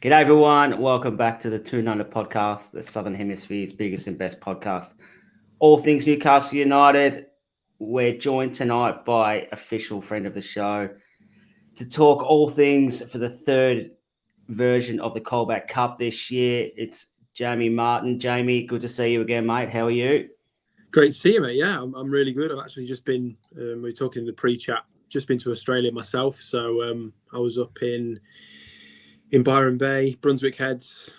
G'day everyone, welcome back to the Toon podcast, the Southern Hemisphere's biggest and best podcast. All things Newcastle United. We're joined tonight by official friend of the show to talk all things for the third version of the Colback Cup this year. It's Jamie Martin. Jamie, good to see you again, mate. How are you? Great to see you, mate. Yeah, I'm really good. I've actually just been, we were talking in the pre-chat, just been to Australia myself. So I was up in Byron Bay, Brunswick Heads,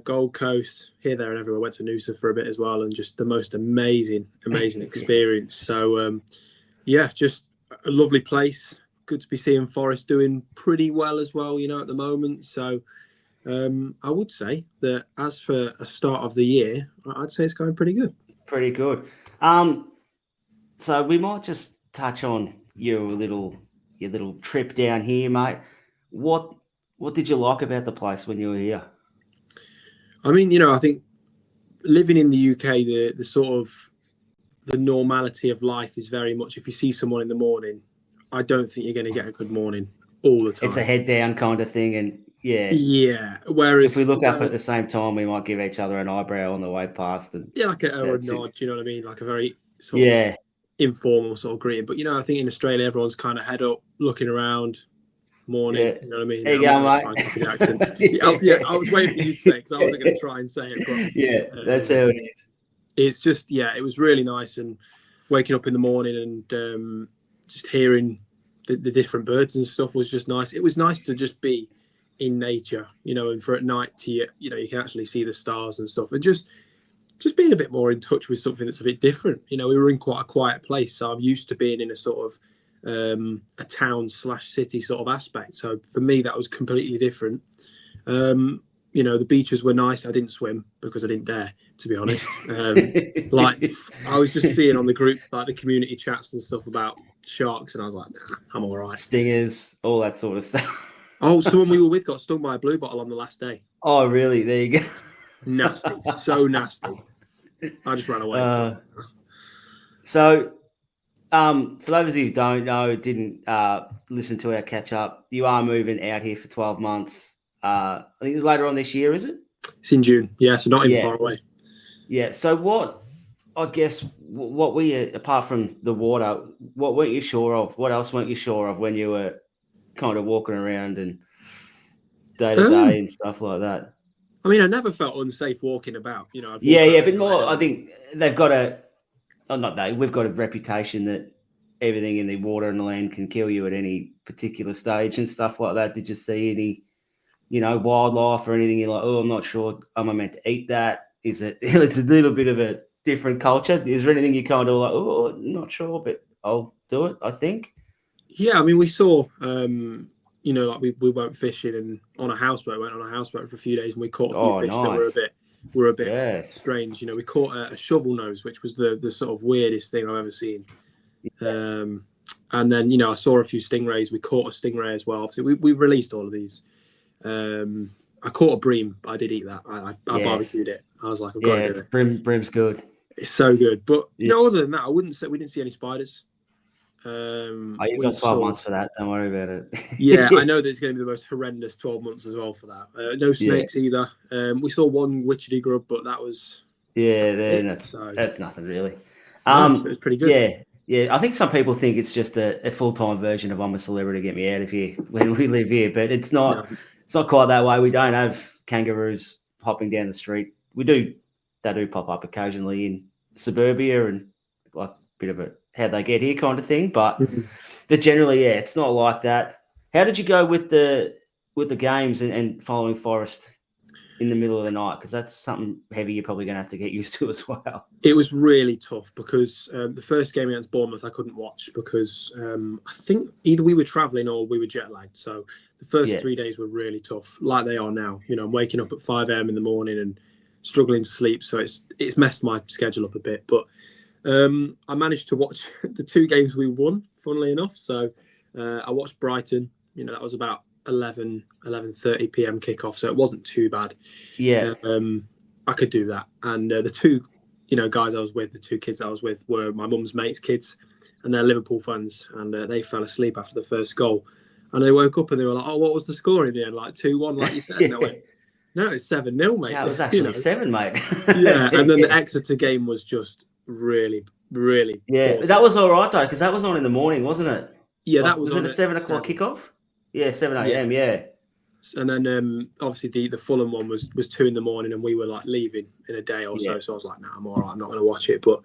Gold Coast, here, there and everywhere. Went to Noosa for a bit as well, and just the most amazing experience. Yes. So yeah, just a lovely place. Good to be seeing Forest doing pretty well as well, at the moment. So I would say that as for a start of the year, I'd say it's going pretty good. Pretty good. So we might just touch on your little trip down here, mate. What did you like about the place when you were here? I mean, I think living in the UK, the sort of the normality of life is very much, if you see someone in the morning, I don't think you're going to get a good morning all the time. It's a head down kind of thing, and yeah. Whereas if we look up at the same time, we might give each other an eyebrow on the way past, and like a nod. You know what I mean? Like a very sort of informal sort of greeting. But I think in Australia, everyone's kind of head up, looking around. Morning, you know what I mean? There you go, mate. I was waiting for you to say it because I wasn't going to try and say it. But, that's how it is. It's just, it was really nice, and waking up in the morning and just hearing the different birds and stuff was just nice. It was nice to just be in nature, and for at night you can actually see the stars and stuff, and just being a bit more in touch with something that's a bit different. We were in quite a quiet place, so I'm used to being in a sort of a town/city sort of aspect. So for me, that was completely different. The beaches were nice. I didn't swim because I didn't dare, to be honest. I was just seeing on the group, like the community chats and stuff about sharks, and I was like, nah, I'm all right. Stingers, all that sort of stuff. Oh, someone we were with got stung by a blue bottle on the last day. Oh, really? There you go. Nasty, so nasty. I just ran away. So, for those of you who don't know, didn't listen to our catch up, you are moving out here for 12 months. I think it's later on this year, is it? It's in June. Yeah, so not even far away. Yeah. So what were you, apart from the water, what weren't you sure of? What else weren't you sure of when you were kind of walking around and day to day and stuff like that? I mean, I never felt unsafe walking about, but more, I think we've got a reputation that everything in the water and the land can kill you at any particular stage and stuff like that. Did you see any, wildlife or anything? You're like, oh, I'm not sure. Am I meant to eat that? Is it? It's a little bit of a different culture. Is there anything you kind of like? Oh, not sure, but I'll do it, I think. Yeah, I mean, we saw, like we went fishing and on a houseboat. Went on a houseboat for a few days, and we caught a few fish that were a bit strange. We caught a shovel nose, which was the sort of weirdest thing I've ever seen. And then I saw a few stingrays. We caught a stingray as well. Obviously, we released all of these. I caught a bream. I did eat that. I barbecued it. I was like, I've got to do it. Bream's good. It's so good. But other than that, I wouldn't say we didn't see any spiders. You've got 12 months for that. Don't worry about it. Yeah, I know that it's going to be the most horrendous 12 months as well for that. No snakes either. We saw one witchetty grub, but that was that's nothing really. It was pretty good. Yeah. I think some people think it's just a full-time version of I'm a Celebrity, get me out of here when we live here, but it's not. No. It's not quite that way. We don't have kangaroos hopping down the street. They do pop up occasionally in suburbia and like a bit of a how they get here kind of thing. But generally, it's not like that. How did you go with the games and following Forest in the middle of the night? Because that's something heavy you're probably going to have to get used to as well. It was really tough because the first game against Bournemouth I couldn't watch because I think either we were travelling or we were jet lagged. So the first 3 days were really tough, like they are now. I'm waking up at 5 a.m. in the morning and struggling to sleep. So it's messed my schedule up a bit. But I managed to watch the 2 games we won, funnily enough. So I watched Brighton. That was about 11:30 p.m. kickoff, so it wasn't too bad. I could do that. And the 2 guys I was with, the 2 kids I was with, were my mum's mates' kids, and they're Liverpool fans, and they fell asleep after the first goal. And they woke up and they were like, "Oh, what was the score in the end? Like 2-1, like you said." And I went, "No, it's 7-0, mate." No, it was actually 7, mate. Yeah, and then the Exeter game was just really, really. Yeah, that was all right though, because that was on in the morning, wasn't it? Yeah, that was it on a 7 o'clock kickoff? Yeah, 7 a.m. Yeah. And then obviously the Fulham one was 2 a.m, and we were like leaving in a day or so. So I was like, "Nah, I'm all right. I'm not going to watch it." But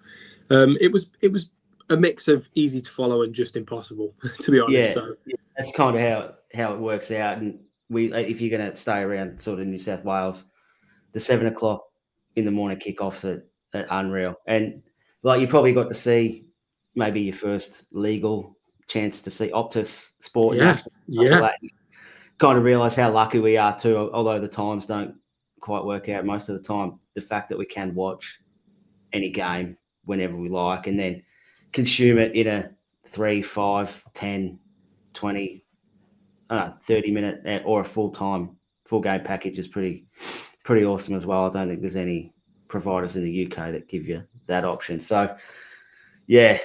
it was a mix of easy to follow and just impossible, to be honest. Yeah, So that's kind of how it works out. And if you're going to stay around sort of New South Wales, the 7 o'clock in the morning kickoffs are unreal. And like you probably got to see maybe your first legal chance to see Optus Sport. Yeah. Kind of realise how lucky we are too, although the times don't quite work out most of the time. The fact that we can watch any game whenever we like and then consume it in a 3, 5, 10, 20, 30-minute or a full game package is pretty awesome as well. I don't think there's any providers in the UK that give you that option. So, yeah,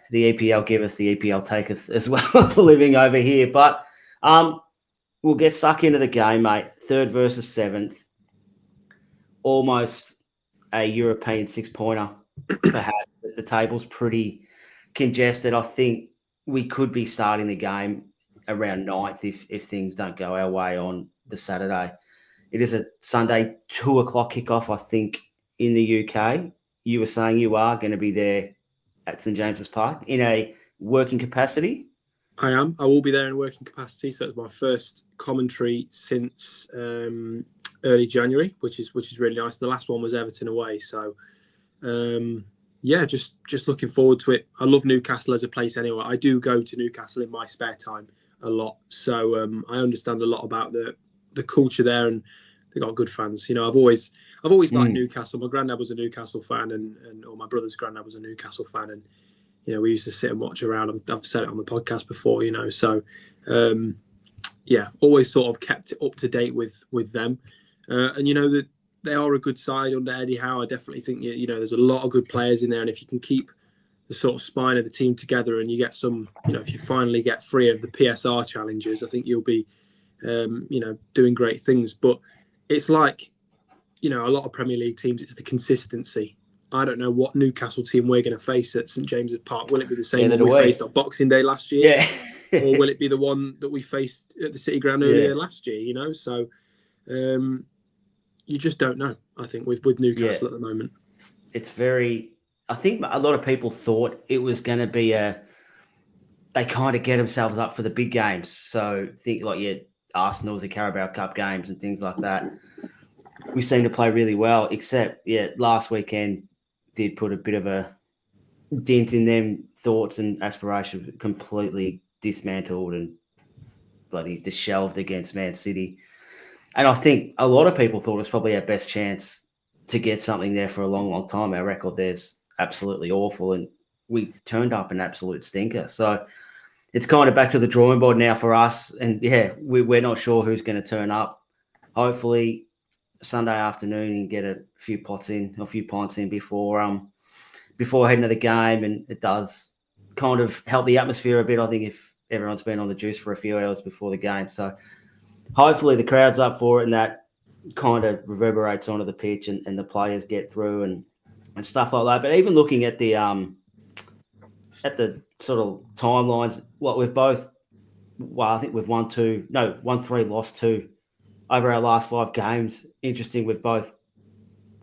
the EPL giveth, the EPL taketh as well, living over here. But we'll get stuck into the game, mate. 3rd versus 7th. Almost a European 6-pointer, perhaps. The table's pretty congested. I think we could be starting the game around 9th if things don't go our way on the Saturday. It is a Sunday 2 o'clock kickoff, I think, in the UK. You were saying you are going to be there at St James's Park in a working capacity? I am. I will be there in a working capacity. So it's my first commentary since early January, which is really nice. The last one was Everton away. So, just looking forward to it. I love Newcastle as a place anyway. I do go to Newcastle in my spare time a lot. So I understand a lot about the culture there, and they got good fans. I've always liked Newcastle. My granddad was a Newcastle fan, and my brother's granddad was a Newcastle fan, and we used to sit and watch around. I've said it on the podcast before, So always sort of kept it up to date with them, and that they are a good side under Eddie Howe. I definitely think there's a lot of good players in there, and if you can keep the sort of spine of the team together, and you get some, if you finally get free of the PSR challenges, I think you'll be doing great things. But it's like, a lot of Premier League teams, it's the consistency. I don't know what Newcastle team we're going to face at St James's Park. Will it be the same one we faced on Boxing Day last year? Yeah. Or will it be the one that we faced at the City Ground earlier last year? So you just don't know, I think, with Newcastle at the moment. It's I think a lot of people thought it was going to be they kind of get themselves up for the big games. So think like Arsenal's, the Carabao Cup games and things like that. We seem to play really well, except last weekend did put a bit of a dent in them thoughts and aspirations, completely dismantled and bloody dishelved against Man City. And I think a lot of people thought it was probably our best chance to get something there for a long, long time. Our record there's absolutely awful, and we turned up an absolute stinker. So it's kind of back to the drawing board now for us. And we're not sure who's going to turn up. Hopefully Sunday afternoon and get a few pints in before heading to the game, and it does kind of help the atmosphere a bit. I think if everyone's been on the juice for a few hours before the game, so hopefully the crowd's up for it, and that kind of reverberates onto the pitch, and the players get through and stuff like that. But even looking at the sort of timelines, I think we've won 3, lost 2 over our last 5 games. Interesting, we've both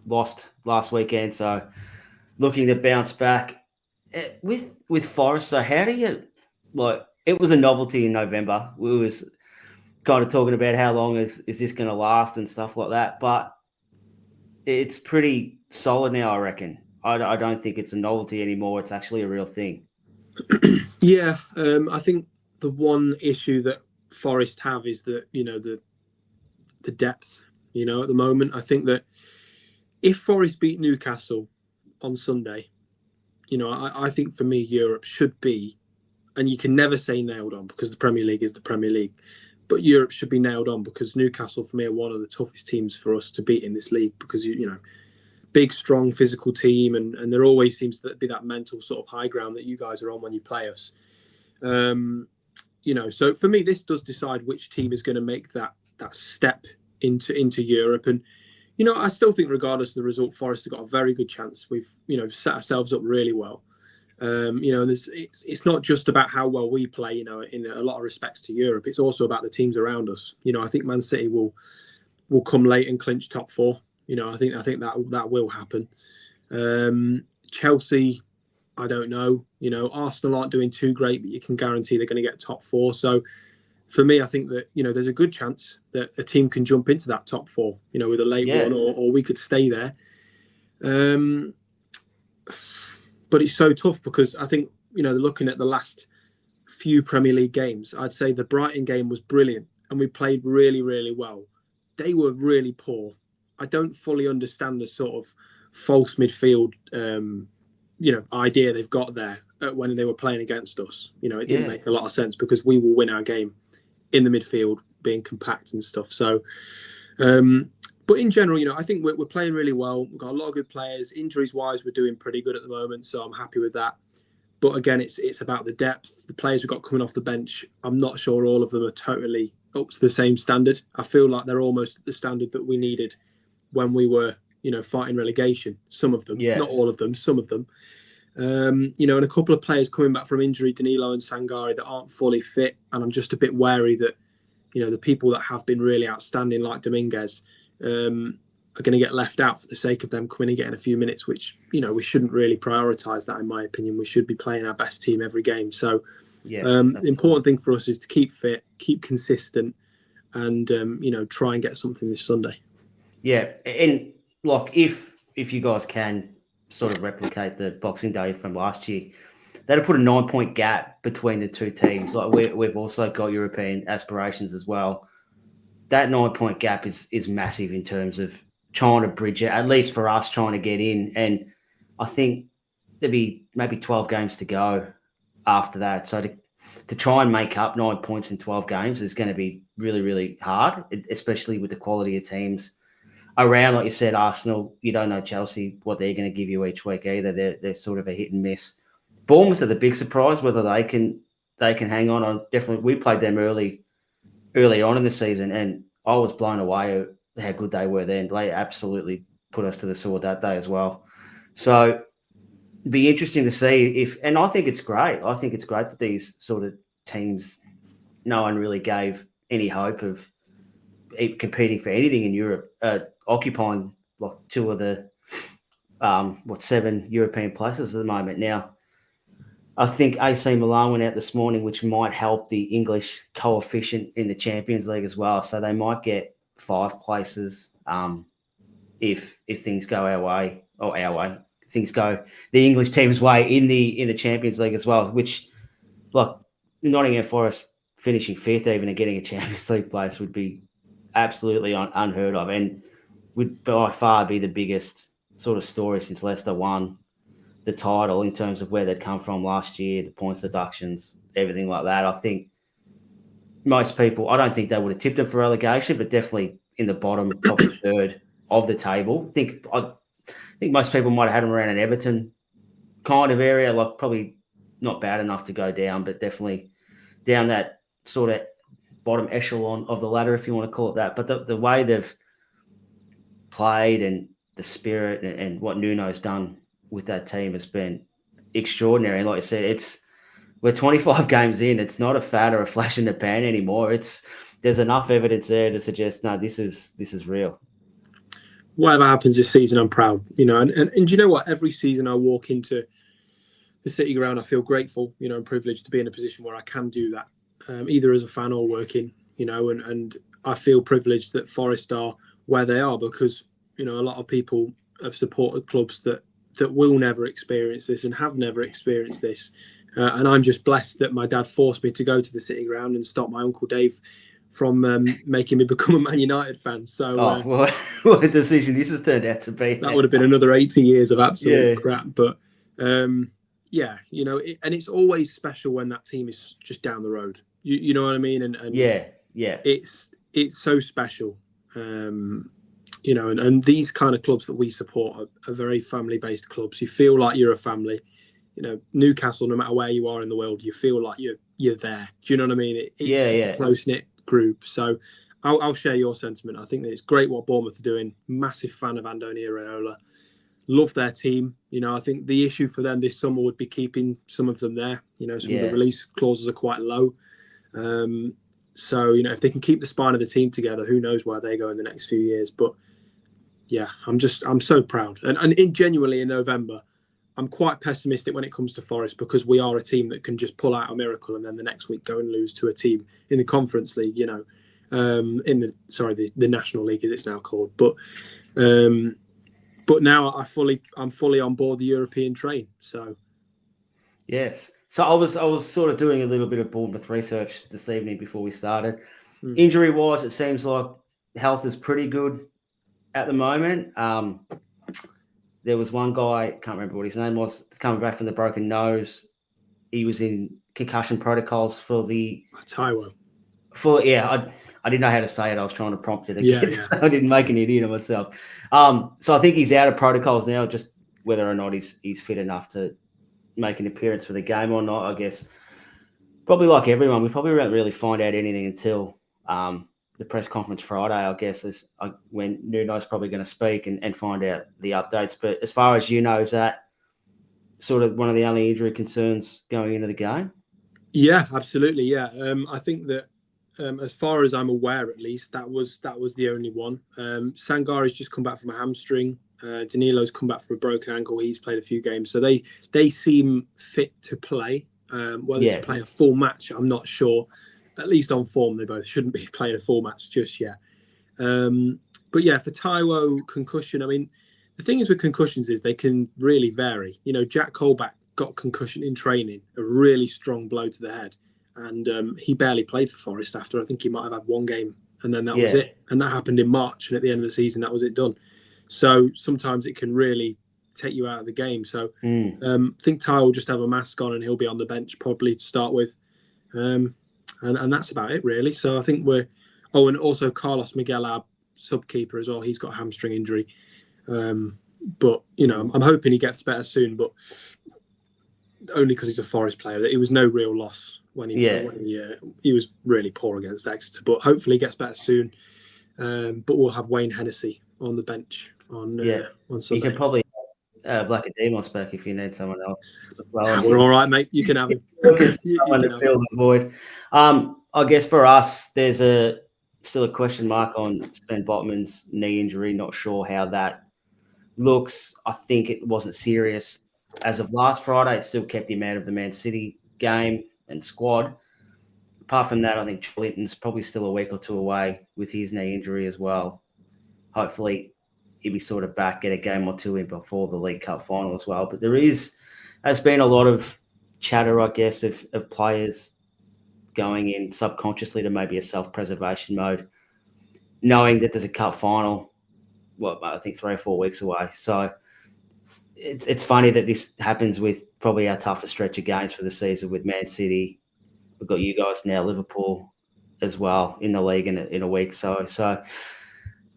lost last weekend, so looking to bounce back with Forest. So how do you it was a novelty in November. We was kind of talking about how long is this going to last and stuff like that, but it's pretty solid now, I reckon. I don't think it's a novelty anymore. It's actually a real thing. I think the one issue that Forest have is that the depth, at the moment. I think that if Forest beat Newcastle on Sunday, I think for me, Europe should be, and you can never say nailed on because the Premier League is the Premier League, but Europe should be nailed on because Newcastle for me are one of the toughest teams for us to beat in this league because, big, strong, physical team, and there always seems to be that mental sort of high ground that you guys are on when you play us. So for me, this does decide which team is going to make that step into Europe. And I still think, regardless of the result, Forest have got a very good chance. We've set ourselves up really well. It's not just about how well we play. In a lot of respects to Europe, it's also about the teams around us. I think Man City will come late and clinch top four. I think that will happen. Chelsea, I don't know. Arsenal aren't doing too great, but you can guarantee they're going to get top four. So for me, I think that there's a good chance that a team can jump into that top four. With a late one, or we could stay there. But it's so tough because I think looking at the last few Premier League games, I'd say the Brighton game was brilliant and we played really, really well. They were really poor. I don't fully understand the sort of false midfield idea they've got there when they were playing against us. It didn't make a lot of sense because we will win our game in the midfield, being compact and stuff. So, but in general, I think we're playing really well. We've got a lot of good players. Injuries-wise, we're doing pretty good at the moment, so I'm happy with that. But again, it's about the depth. The players we've got coming off the bench, I'm not sure all of them are totally up to the same standard. I feel like they're almost at the standard that we needed when we were, fighting relegation. Some of them, not all of them, some of them. And a couple of players coming back from injury, Danilo and Sangare, that aren't fully fit. And I'm just a bit wary that, the people that have been really outstanding, like Dominguez, are going to get left out for the sake of them coming and getting a few minutes, which, we shouldn't really prioritise that, in my opinion. We should be playing our best team every game. So the important thing for us is to keep fit, keep consistent, and, try and get something this Sunday. Yeah. And like, if you guys can sort of replicate the Boxing Day from last year, that'll put a 9-point gap between the two teams. Like we've also got European aspirations as well. That 9-point gap is massive in terms of trying to bridge it, at least for us trying to get in. And I think there'll be maybe 12 games to go after that. So to try and make up 9 points in 12 games is going to be really, really hard, especially with the quality of teams around. Like you said, Arsenal, you don't know Chelsea, what they're going to give you each week either. They're sort of a hit and miss. Bournemouth are the big surprise, whether they can hang on. We played them early on in the season, and I was blown away at how good they were then. They absolutely put us to the sword that day as well. So it'd be interesting to see and I think it's great. I think it's great that these sort of teams, no one really gave any hope of competing for anything in Europe, occupying like two of the 7 European places at the moment. Now, I think AC Milan went out this morning, which might help the English coefficient in the Champions League as well. So they might get 5 places if things go our way, things go the English team's way in the Champions League as well. Which, like, Nottingham Forest finishing 5th even and getting a Champions League place would be absolutely unheard of, and would by far be the biggest sort of story since Leicester won the title in terms of where they'd come from last year, the points deductions, everything like that. I think most people, I don't think they would have tipped them for relegation, but definitely in the bottom, probably third of the table. I think most people might have had them around an Everton kind of area, like probably not bad enough to go down, but definitely down that sort of bottom echelon of the ladder, if you want to call it that. But the way they've played and the spirit and what Nuno's done with that team has been extraordinary. And like I said, we're 25 games in. It's not a fad or a flash in the pan anymore. There's enough evidence there to suggest, no, this is real. Whatever happens this season, I'm proud. And do you know what? Every season I walk into the City ground, I feel grateful, and privileged to be in a position where I can do that, either as a fan or working, and I feel privileged that Forest are where they are because, a lot of people have supported clubs that will never experience this and have never experienced this. And I'm just blessed that my dad forced me to go to the City ground and stop my Uncle Dave from making me become a Man United fan. So what a decision this has turned out to be. That would have been another 80 years of absolute crap. But and it's always special when that team is just down the road. You know what I mean? And it's so special. And these kind of clubs that we support are very family-based clubs. You feel like you're a family. Newcastle, no matter where you are in the world, you feel like you're you're there. Do you know what I mean? It's Yeah. a close-knit group. So I'll share your sentiment. I think that it's great what Bournemouth are doing. Massive fan of Andoni Iraola. Love their team. You know, I think the issue for them this summer would be keeping some of them there. You know, some of the release clauses are quite low. So, you know, if they can keep the spine of the team together, who knows where they go in the next few years. But yeah, I'm so proud. And genuinely in November, I'm quite pessimistic when it comes to Forest, because we are a team that can just pull out a miracle and then the next week go and lose to a team in the Conference League, you know, in the National League as it's now called. But now I'm fully on board the European train. So yes. So I was sort of doing a little bit of Bournemouth research this evening before we started. Injury wise, it seems like health is pretty good at the moment. There was one guy, can't remember what his name was, coming back from the broken nose. He was in concussion protocols for the Taiwo. I didn't know how to say it. I was trying to prompt it again, so I didn't make an idiot of myself. So I think he's out of protocols now, just whether or not he's fit enough to make an appearance for the game or not. I guess probably like everyone, we probably won't really find out anything until the press conference Friday, I guess, is when Nuno's probably going to speak and find out the updates. But as far as you know, is that sort of one of the only injury concerns going into the game? Yeah, absolutely. Yeah, I think that as far as I'm aware, at least, that was the only one. Sangari's just come back from a hamstring. Danilo's come back from a broken ankle. He's played a few games, so they seem fit to play. Whether to play a full match, I'm not sure. At least on form, they both shouldn't be playing a full match just yet. But yeah, for Taiwo, concussion, I mean, the thing is with concussions is they can really vary. You know, Jack Colback got concussion in training, a really strong blow to the head. And he barely played for Forest after. I think he might have had one game, and then that was it. And that happened in March, and at the end of the season, that was it done. So sometimes it can really take you out of the game. So I think Ty will just have a mask on, and he'll be on the bench probably to start with. And that's about it, really. So I think we're... Oh, and also Carlos Miguel, our sub-keeper as well, he's got a hamstring injury. But, you know, I'm hoping he gets better soon, but only because he's a Forest player. It was no real loss when he was really poor against Exeter. But hopefully he gets better soon. But we'll have Wayne Hennessy on the bench on Sunday. You can probably Black Demos back if you need someone else. Well, we're all right, mate. You can have him. Someone to fill the void. I guess for us, there's still a question mark on Sven Botman's knee injury. Not sure how that looks. I think it wasn't serious as of last Friday. It still kept him out of the Man City game and squad. Apart from that, I think Linton's probably still a week or two away with his knee injury as well. Hopefully, he'll be sort of back, get a game or two in before the League Cup final as well. But has been a lot of chatter, I guess, of players going in subconsciously to maybe a self-preservation mode, knowing that there's a cup final, I think 3 or 4 weeks away. So it's funny that this happens with probably our toughest stretch of games for the season with Man City. We've got you guys now, Liverpool as well in the league in a week. So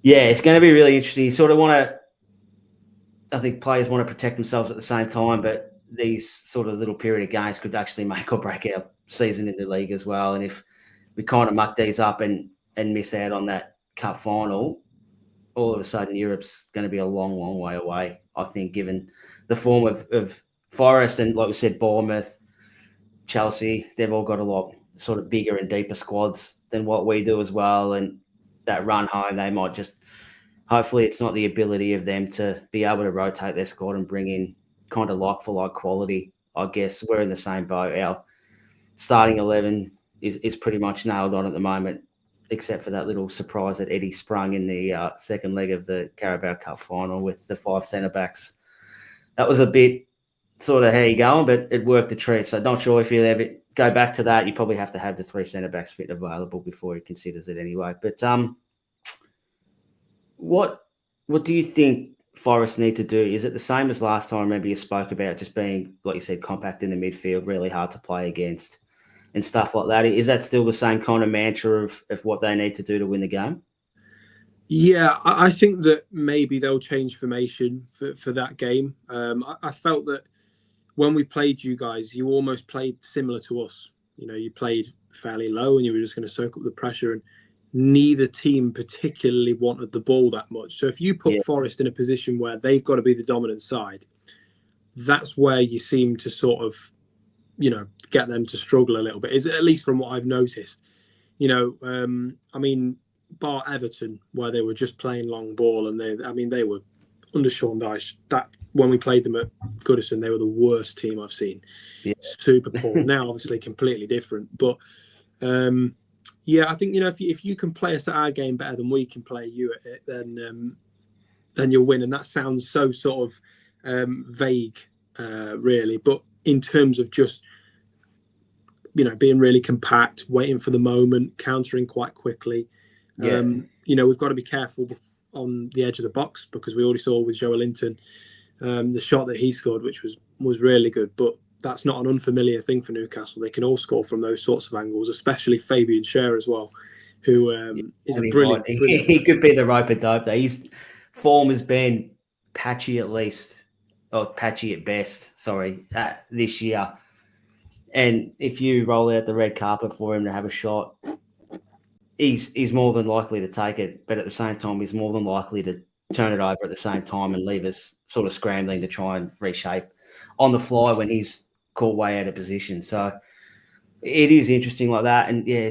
yeah, it's going to be really interesting. You sort of I think players want to protect themselves at the same time, but these sort of little period of games could actually make or break our season in the league as well. And if we kind of muck these up and miss out on that cup final, all of a sudden Europe's going to be a long, long way away, I think, given the form of Forest and, like we said, Bournemouth, Chelsea. They've all got a lot sort of bigger and deeper squads than what we do as well. And that run home, they might just... Hopefully it's not the ability of them to be able to rotate their squad and bring in kind of like-for-like quality. I guess we're in the same boat. Our starting 11 is pretty much nailed on at the moment, except for that little surprise that Eddie sprung in the second leg of the Carabao Cup final with the 5 centre-backs. That was a bit sort of how you going, but it worked a treat. So not sure if you'll ever go back to that. You probably have to have the 3 centre-backs fit available before he considers it anyway. But what do you think Forest need to do? Is it the same as last time? Remember you spoke about just being, like you said, compact in the midfield, really hard to play against and stuff like that. Is that still the same kind of mantra of what they need to do to win the game? Yeah, I think that maybe they'll change formation for that game. I felt that when we played you guys, you almost played similar to us. You know, you played fairly low and you were just going to soak up the pressure, and neither team particularly wanted the ball that much. So if you put Forest in a position where they've got to be the dominant side, that's where you seem to sort of, you know, get them to struggle a little bit, is at least from what I've noticed. You know, I mean, bar Everton, where they were just playing long ball, and they were under Sean Dyche. That when we played them at Goodison, they were the worst team I've seen. Yeah. Super poor. Now, obviously, completely different. But yeah, I think, you know, if you can play us at our game better than we can play you at it, then you'll win. And that sounds so sort of vague, really. But in terms of just, you know, being really compact, waiting for the moment, countering quite quickly. You know, we've got to be careful on the edge of the box, because we already saw with Joe Linton the shot that he scored, which was really good. But that's not an unfamiliar thing for Newcastle. They can all score from those sorts of angles, especially Fabian Schär as well, who is a brilliant. He could be the rope-a-dope. His form has been patchy at least, or patchy at best, this year. And if you roll out the red carpet for him to have a shot, he's more than likely to take it. But at the same time, he's more than likely to turn it over at the same time and leave us sort of scrambling to try and reshape on the fly when he's caught way out of position. So it is interesting like that. And yeah,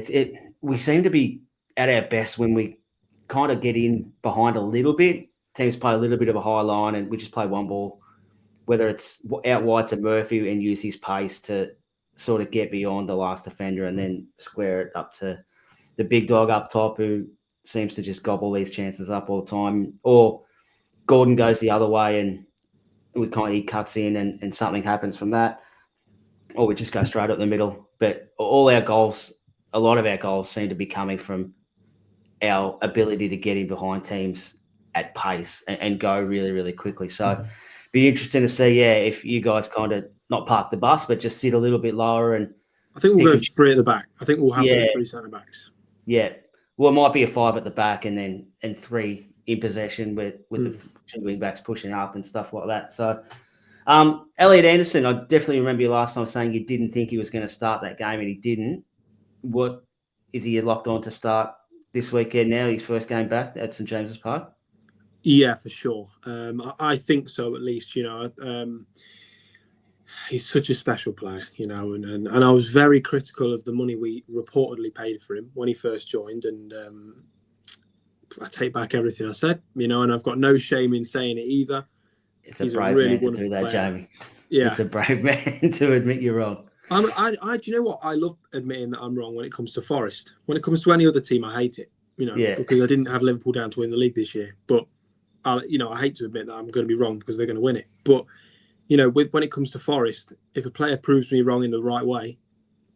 we seem to be at our best when we kind of get in behind a little bit. Teams play a little bit of a high line and we just play one ball, whether it's out wide to Murphy and use his pace to sort of get beyond the last defender and then square it up to the big dog up top, who seems to just gobble these chances up all the time. Or Gordon goes the other way and he cuts in and something happens from that. Or we just go straight up the middle. But all our goals, a lot of our goals seem to be coming from our ability to get in behind teams at pace and go really, really quickly. So be interesting to see, if you guys kind of not park the bus, but just sit a little bit lower. And I think we'll go 3 at the back. I think we'll have those 3 centre backs. Yeah. Well, it might be a 5 at the back and 3 in possession with the 2 wing backs pushing up and stuff like that. So Elliott Anderson, I definitely remember you last time saying you didn't think he was going to start that game, and he didn't. What is he locked on to start this weekend now, his first game back at St James's Park? Yeah, for sure. I think so, at least. You know, he's such a special player, you know, and I was very critical of the money we reportedly paid for him when he first joined, and I take back everything I said, you know, and I've got no shame in saying it either. He's a brave man to do that, player. Jamie. Yeah, it's a brave man to admit you're wrong. Do you know what? I love admitting that I'm wrong when it comes to Forest. When it comes to any other team, I hate it, you know, because I didn't have Liverpool down to win the league this year. But I hate to admit that I'm going to be wrong because they're going to win it. But you know, when it comes to Forest, if a player proves me wrong in the right way,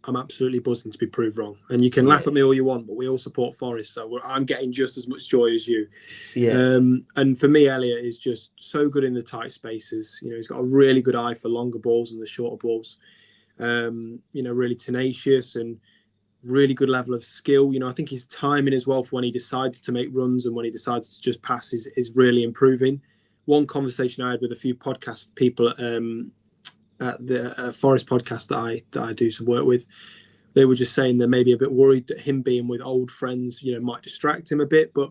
I'm absolutely buzzing to be proved wrong. And you can laugh at me all you want, but we all support Forest, so I'm getting just as much joy as you. Yeah. And for me, Elliott is just so good in the tight spaces. You know, he's got a really good eye for longer balls and the shorter balls. You know, really tenacious and really good level of skill. You know, I think his timing as well for when he decides to make runs and when he decides to just pass is really improving. One conversation I had with a few podcast people at the Forest podcast that I do some work with, they were just saying they're maybe a bit worried that him being with old friends, you know, might distract him a bit. But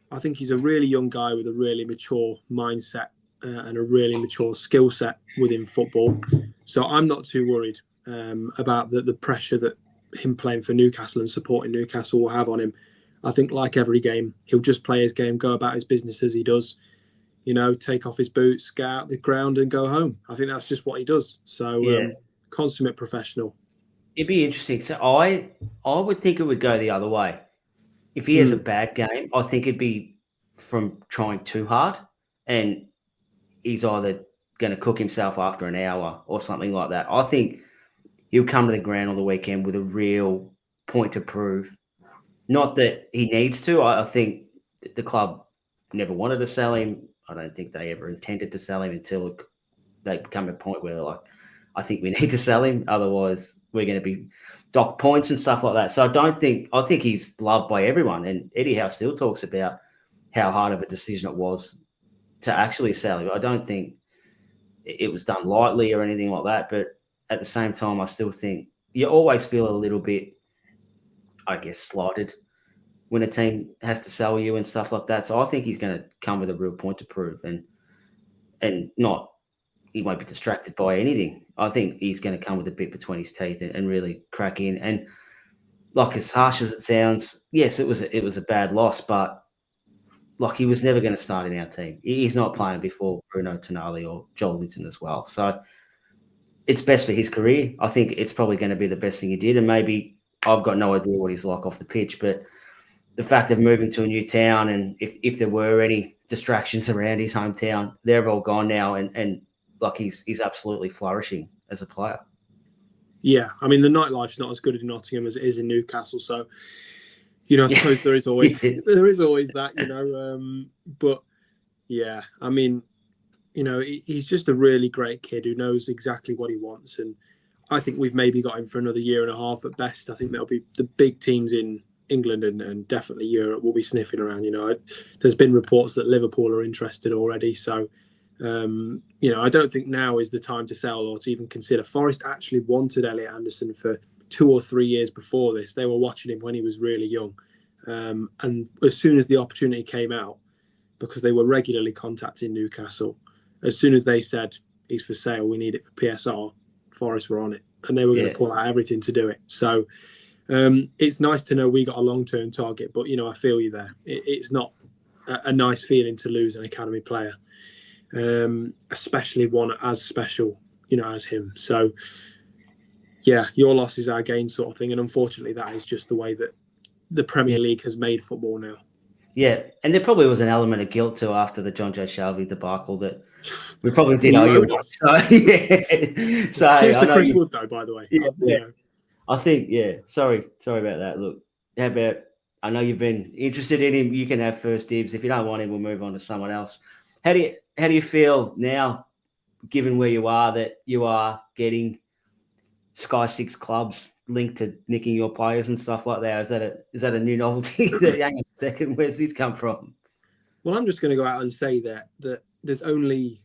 I think he's a really young guy with a really mature mindset and a really mature skill set within football. So I'm not too worried about the pressure that him playing for Newcastle and supporting Newcastle will have on him. I think like every game, he'll just play his game, go about his business as he does. You know, take off his boots, get out the ground and go home. I think that's just what he does. So consummate professional. It'd be interesting. So I would think it would go the other way. If he has a bad game, I think it'd be from trying too hard and he's either going to cook himself after an hour or something like that. I think he'll come to the ground on the weekend with a real point to prove. Not that he needs to. I think the club never wanted to sell him. I don't think they ever intended to sell him until they become a point where like, I think we need to sell him. Otherwise we're going to be docked points and stuff like that. So I think he's loved by everyone. And Eddie Howe still talks about how hard of a decision it was to actually sell him. I don't think it was done lightly or anything like that. But at the same time, I still think you always feel a little bit, I guess, slighted when a team has to sell you and stuff like that. So I think he's going to come with a real point to prove, and not, he won't be distracted by anything. I think he's going to come with a bit between his teeth and really crack in. And like, as harsh as it sounds, yes, it was a bad loss, but like, he was never going to start in our team. He's not playing before Bruno Tonali or Joel Linton as well. So it's best for his career. I think it's probably going to be the best thing he did. And maybe, I've got no idea what he's like off the pitch, but the fact of moving to a new town, and if there were any distractions around his hometown, they're all gone now, and like, he's absolutely flourishing as a player. Yeah, I mean, the nightlife's not as good in Nottingham as it is in Newcastle, so I suppose there is always that, but yeah, I mean, he's just a really great kid who knows exactly what he wants, and I think we've maybe got him for another year and a half at best. I think that'll be the big teams in England and definitely Europe will be sniffing around. There's been reports that Liverpool are interested already, so I don't think now is the time to sell or to even consider. Forest actually wanted Elliott Anderson for 2 or 3 years before this. They were watching him when he was really young, and as soon as the opportunity came out, because they were regularly contacting Newcastle, as soon as they said he's for sale, we need it for PSR, Forest were on it, and they were going to pull out everything to do it. So it's nice to know we got a long-term target, but I feel you there. It's not a nice feeling to lose an academy player, especially one as special, as him. So yeah, your loss is our gain, sort of thing. And unfortunately, that is just the way that the Premier League has made football now. Yeah, and there probably was an element of guilt too after the John Joe Shelby debacle that we probably did owe you. So yeah, so here's to Chris Wood, though. By the way, I think Sorry about that. Look, how about, I know you've been interested in him. You can have first dibs. If you don't want him, we'll move on to someone else. How do you feel now, given where you are, that you are getting Sky 6 clubs linked to nicking your players and stuff like that? Is that a new novelty? Hang on a second, where's this come from? Well, I'm just going to go out and say that there's only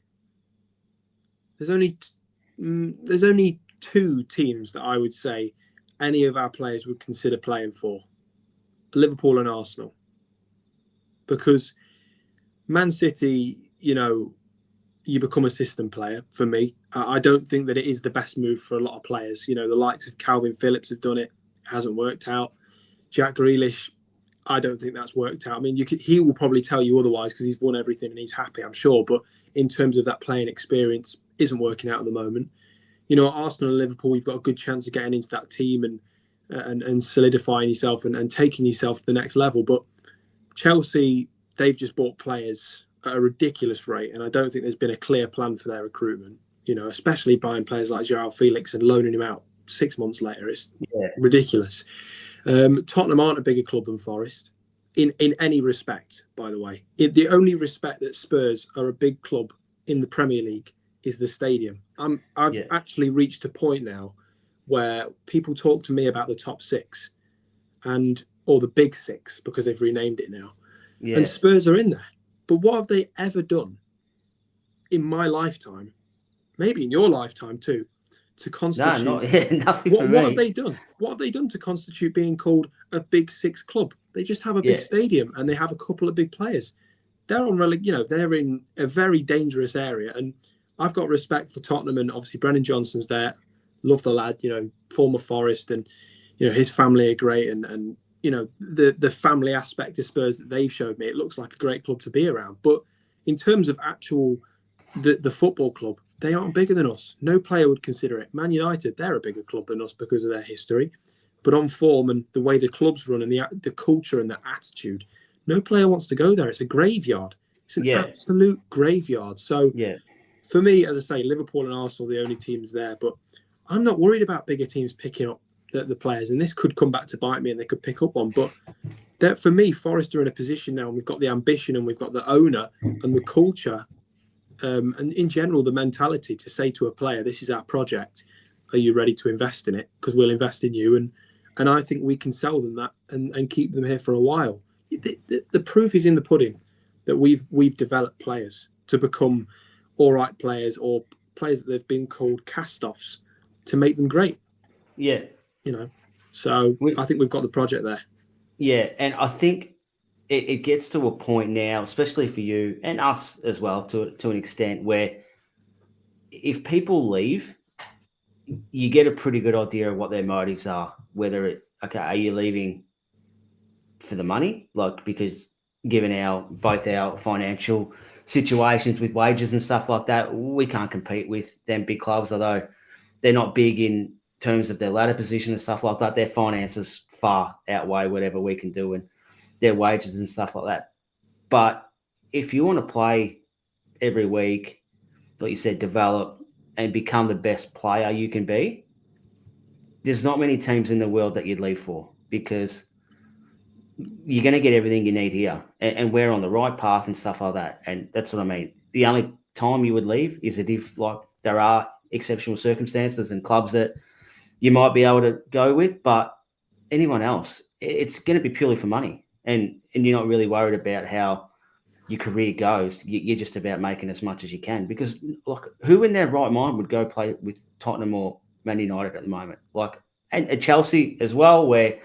2 teams that I would say any of our players would consider playing for: Liverpool and Arsenal. Because Man City, you become a system player. For me, I don't think that it is the best move for a lot of players. The likes of Calvin Phillips have done it. It hasn't worked out. Jack Grealish, I don't think that's worked out. I mean, he will probably tell you otherwise because he's won everything and he's happy, I'm sure. But in terms of that playing experience, isn't working out at the moment. At Arsenal and Liverpool, you've got a good chance of getting into that team and solidifying yourself and taking yourself to the next level. But Chelsea, they've just bought players at a ridiculous rate, and I don't think there's been a clear plan for their recruitment. Especially buying players like Joao Felix and loaning him out 6 months later. It's ridiculous. Tottenham aren't a bigger club than Forest in any respect, by the way. The only respect that Spurs are a big club in the Premier League is the stadium. I've actually reached a point now where people talk to me about the top 6 or the big 6, because they've renamed it now. Yeah. And Spurs are in there. But what have they ever done in my lifetime, maybe in your lifetime too, to constitute? Nothing. What have they done? What have they done to constitute being called a big 6 club? They just have a big stadium and they have a couple of big players. They're on, they're in a very dangerous area, and I've got respect for Tottenham, and obviously Brennan Johnson's there. Love the lad, former Forest, and his family are great, and the family aspect of Spurs that they've showed me, it looks like a great club to be around. But in terms of actual the football club, they aren't bigger than us. No player would consider it. Man United, they're a bigger club than us because of their history, but on form and the way the clubs run and the culture and the attitude, no player wants to go there. It's a graveyard. It's an absolute graveyard. So for me, as I say, Liverpool and Arsenal are the only teams there, but I'm not worried about bigger teams picking up the players, and this could come back to bite me and they could pick up one. But for me, Forest are in a position now, and we've got the ambition and we've got the owner and the culture, and in general the mentality to say to a player, this is our project, are you ready to invest in it? Because we'll invest in you, and I think we can sell them that and keep them here for a while. The proof is in the pudding that we've developed players to become all right players, or players that they've been called cast-offs, to make them great. Yeah, you know. So I think we've got the project there. Yeah, and I think it gets to a point now, especially for you and us as well, to an extent, where if people leave, you get a pretty good idea of what their motives are. Whether are you leaving for the money, like because given both our financial situations with wages and stuff like that, we can't compete with them big clubs, although they're not big in terms of their ladder position and stuff like that. Their finances far outweigh whatever we can do and their wages and stuff like that. But if you want to play every week, like you said, develop and become the best player you can be, there's not many teams in the world that you'd leave for, because you're going to get everything you need here, and we're on the right path and stuff like that. And that's what I mean. The only time you would leave is if like there are exceptional circumstances and clubs that you might be able to go with, but anyone else, it's going to be purely for money, and you're not really worried about how your career goes. You're just about making as much as you can, because look, who in their right mind would go play with Tottenham or Man United at the moment? Like, and Chelsea as well, where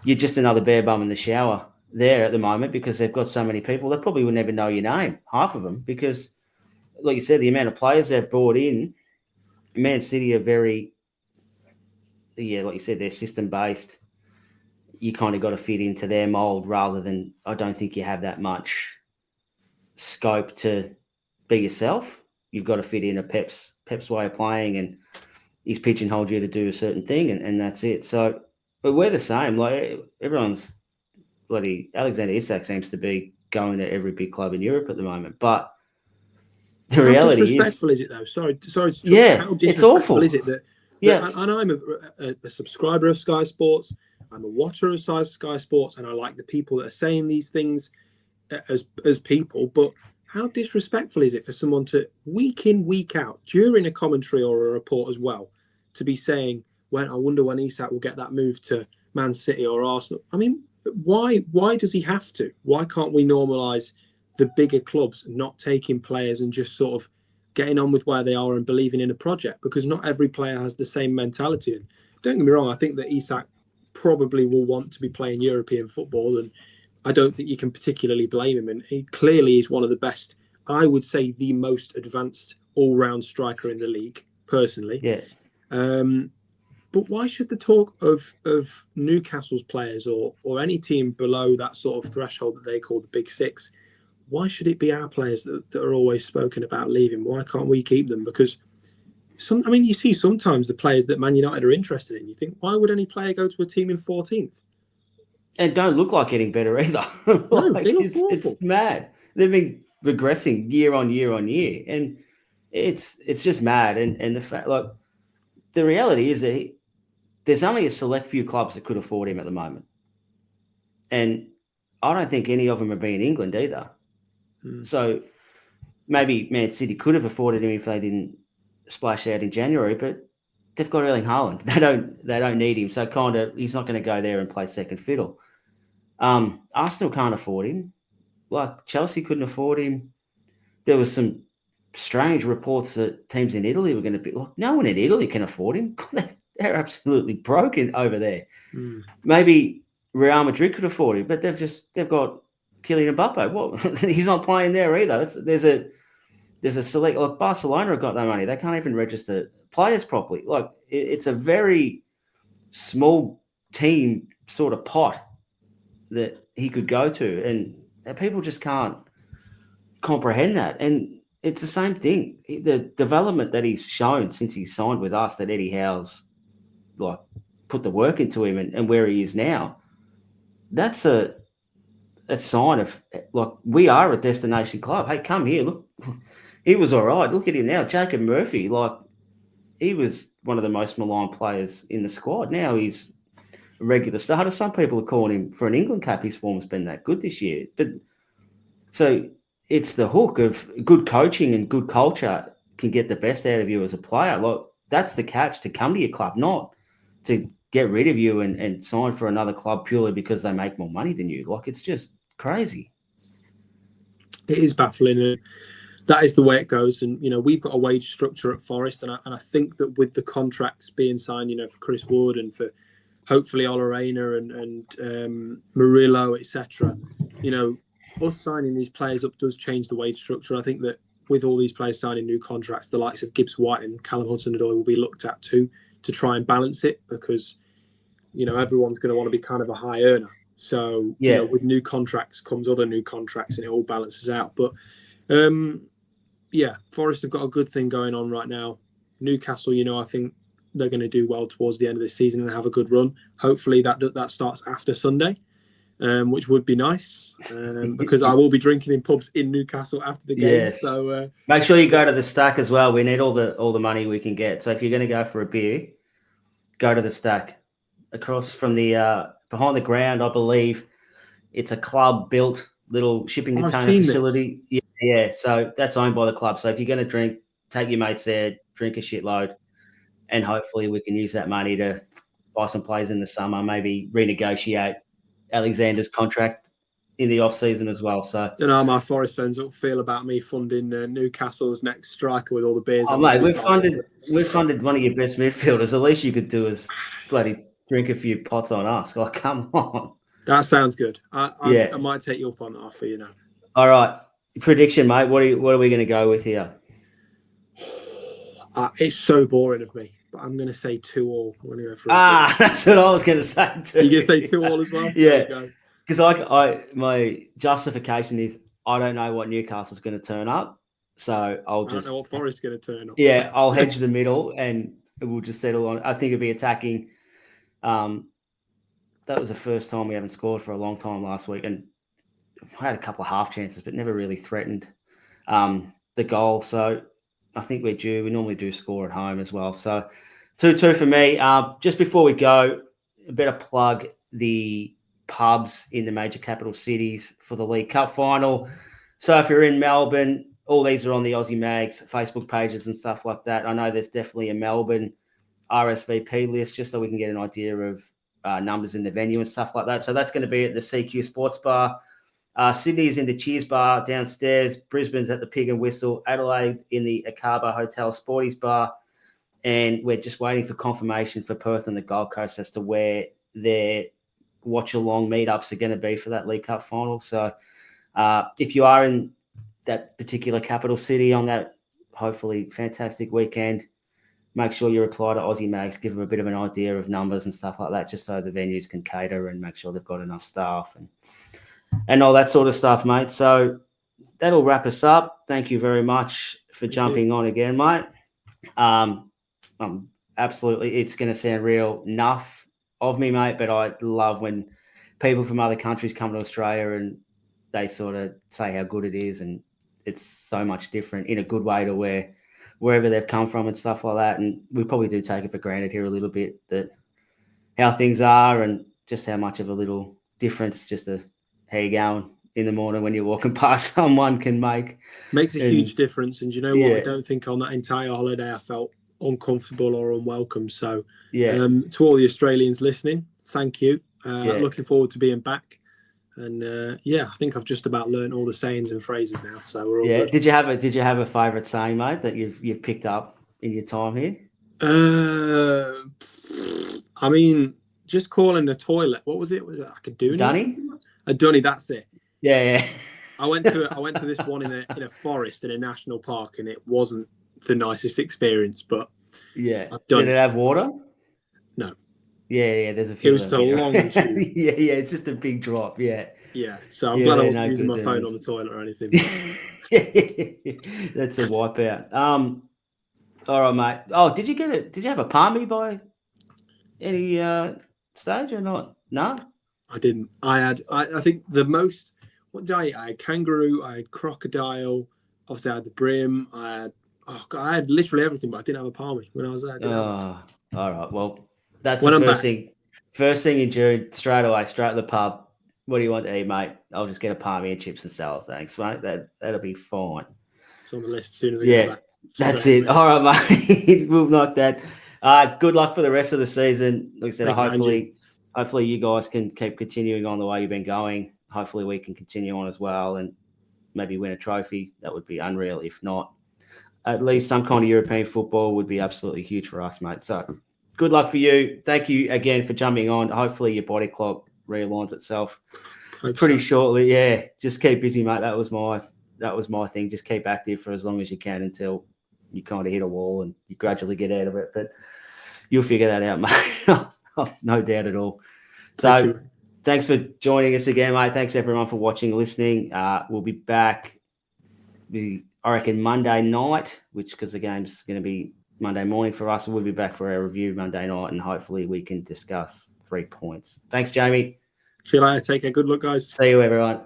you're just another bare bum in the shower there at the moment, because they've got so many people. They probably would never know your name, half of them, because, like you said, the amount of players they've brought in. Man City are very, like you said, they're system-based. You kind of got to fit into their mould, rather than, I don't think you have that much scope to be yourself. You've got to fit in a Pep's way of playing, and he's pigeonholed you to do a certain thing, and that's it. So, but we're the same. Like, everyone's bloody Alexander Isak seems to be going to every big club in Europe at the moment, but the reality is, how disrespectful is it though? Sorry. Yeah, how disrespectful it's awful. Is it that? Yeah, and I'm a subscriber of Sky Sports. I'm a watcher of Sky Sports, and I like the people that are saying these things as people. But how disrespectful is it for someone to, week in, week out, during a commentary or a report as well, to be saying, "Well, I wonder when Isak will get that move to Man City or Arsenal." I mean, why does he have to? Why can't we normalise the bigger clubs not taking players and just sort of getting on with where they are and believing in a project? Because not every player has the same mentality. And don't get me wrong, I think that Isak probably will want to be playing European football, and I don't think you can particularly blame him. And he clearly is one of the best, I would say the most advanced all-round striker in the league, personally. Yeah. But why should the talk of Newcastle's players or any team below that sort of threshold that they call the Big Six, why should it be our players that are always spoken about leaving? Why can't we keep them? Because you see sometimes the players that Man United are interested in, you think, why would any player go to a team in 14th? And don't look like getting better either. No, they look awful. It's mad. They've been regressing year on year on year, and it's just mad. And the fact, like, the reality is that there's only a select few clubs that could afford him at the moment, and I don't think any of them would be in England either. So maybe Man City could have afforded him if they didn't splash out in January, but they've got Erling Haaland. They don't need him, so kind of he's not going to go there and play second fiddle. Arsenal can't afford him. Like, Chelsea couldn't afford him. There was some strange reports that teams in Italy were going to be like, no one in Italy can afford him. They're absolutely broken over there. Maybe Real Madrid could afford him, but they've got Kylian Mbappe. What? He's not playing there either. There's a select, like, Barcelona have got no money. They can't even register players properly. Like, it's a very small team sort of pot that he could go to, and people just can't comprehend that. And it's the same thing. The development that he's shown since he signed with us, that Eddie Howe's like put the work into him, and where he is now, that's a sign of, like, we are a destination club. Hey, come here. Look, he was all right. Look at him now. Jacob Murphy, like, he was one of the most maligned players in the squad. Now he's a regular starter. Some people are calling him for an England cap. His form's been that good this year. But so it's the hook of good coaching and good culture can get the best out of you as a player. Like, that's the catch to come to your club, not to get rid of you and sign for another club purely because they make more money than you. Like, it's just crazy. It is baffling. that is the way it goes. And we've got a wage structure at Forest, and I think that with the contracts being signed, for Chris Wood and for hopefully Olarena and Murillo, etc. Us signing these players up does change the wage structure. I think that with all these players signing new contracts, the likes of Gibbs White and Callum Hudson-Odoi will be looked at too, to try and balance it, because everyone's going to want to be kind of a high earner. So with new contracts comes other new contracts, and it all balances out. But Forest have got a good thing going on right now. Newcastle, I think they're going to do well towards the end of the season and have a good run. Hopefully that starts after Sunday, which would be nice, because I will be drinking in pubs in Newcastle after the game. Yes. So make sure you go to the Stack as well. We need all the money we can get. So if you're going to go for a beer, go to the Stack across from the behind the ground. I believe it's a club built little shipping container facility. Yeah. So that's owned by the club. So if you're going to drink, take your mates there, drink a shitload, and hopefully we can use that money to buy some players in the summer, maybe renegotiate Alexander's contract in the off season as well. So my Forest fans will feel about me funding Newcastle's next striker with all the beers. Oh mate, we've funded one of your best midfielders. The least you could do is bloody drink a few pots on us. Like, come on. That sounds good. I might take you up on that offer. All right, prediction, mate. What are we going to go with here? It's so boring of me, but I'm going to say 2-2. That's what I was going to say too. You going to say 2-2 as well? Yeah, because my justification is I don't know what Newcastle's going to turn up, so I don't know what Forest's going to turn up. Yeah, I'll hedge the middle, and we'll just settle on. I think it'll be attacking. That was the first time we haven't scored for a long time last week, and I had a couple of half chances, but never really threatened the goal. So I think we're due. We normally do score at home as well. So 2-2 for me. Just before we go, I better plug the pubs in the major capital cities for the League Cup final. So if you're in Melbourne, all these are on the Aussie Mags Facebook pages and stuff like that. I know there's definitely a Melbourne RSVP list, just so we can get an idea of numbers in the venue and stuff like that. So that's going to be at the CQ Sports Bar. Sydney is in the Cheers Bar downstairs. Brisbane's at the Pig and Whistle. Adelaide in the Akaba Hotel Sporties Bar. And we're just waiting for confirmation for Perth and the Gold Coast as to where their watch-along meetups are going to be for that League Cup final. So if you are in that particular capital city on that hopefully fantastic weekend, make sure you reply to Aussie Mags, give them a bit of an idea of numbers and stuff like that, just so the venues can cater and make sure they've got enough staff and all that sort of stuff, mate. So that'll wrap us up. Thank you very much for jumping on again, mate. Absolutely, it's going to sound real nuff of me, mate, but I love when people from other countries come to Australia and they sort of say how good it is, and it's so much different in a good way to wherever they've come from and stuff like that. And we probably do take it for granted here a little bit, that how things are and just how much of a little difference just how you going in the morning when you're walking past someone can make. Makes a huge difference. And you know what? I don't think on that entire holiday I felt uncomfortable or unwelcome. So to all the Australians listening, thank you. Looking forward to being back. And I think I've just about learned all the sayings and phrases now. So we're all good. Did you have a favourite saying, mate, that you've picked up in your time here? I mean, just calling the toilet. What was it? Was it like a Dooney? Dunny? A Dunny. That's it. Yeah. I went to this one in a forest in a national park, and it wasn't the nicest experience. But did it have water? No. Yeah, there's a few. It was so long and tube. Yeah, it's just a big drop. Yeah. So I'm glad I wasn't using my phone on the toilet or anything. That's a wipeout. All right, mate. Oh, did you get it? Did you have a palmy by any stage or not? No, I didn't. I think the most. What did I eat? I had kangaroo. I had crocodile. Obviously, I had the brim. I had literally everything, but I didn't have a palmy when I was there. All right. Well, that's the first thing. First thing in June, straight to the pub. What do you want to eat, mate? I'll just get a palmy and chips and salad. Thanks, mate. That'll be fine. It's on the list as soon as we get back. That's it. All right, mate. We'll knock that. Good luck for the rest of the season. Like I said, hopefully you guys can keep continuing on the way you've been going. Hopefully we can continue on as well. And maybe win a trophy. That would be unreal. If not, at least some kind of European football would be absolutely huge for us, mate. So good luck for you. Thank you again for jumping on. Hopefully your body clock realigns itself pretty shortly. Yeah, just keep busy, mate. That was my thing. Just keep active for as long as you can until you kind of hit a wall and you gradually get out of it. But you'll figure that out, mate. No doubt at all. So thanks for joining us again, mate. Thanks everyone for watching and listening. We'll be back, I reckon, Monday night, which because the game's going to be Monday morning for us. We'll be back for our review Monday night, and hopefully we can discuss 3 points. Thanks, Jamie. See you later. Take care. Good luck, guys. See you, everyone.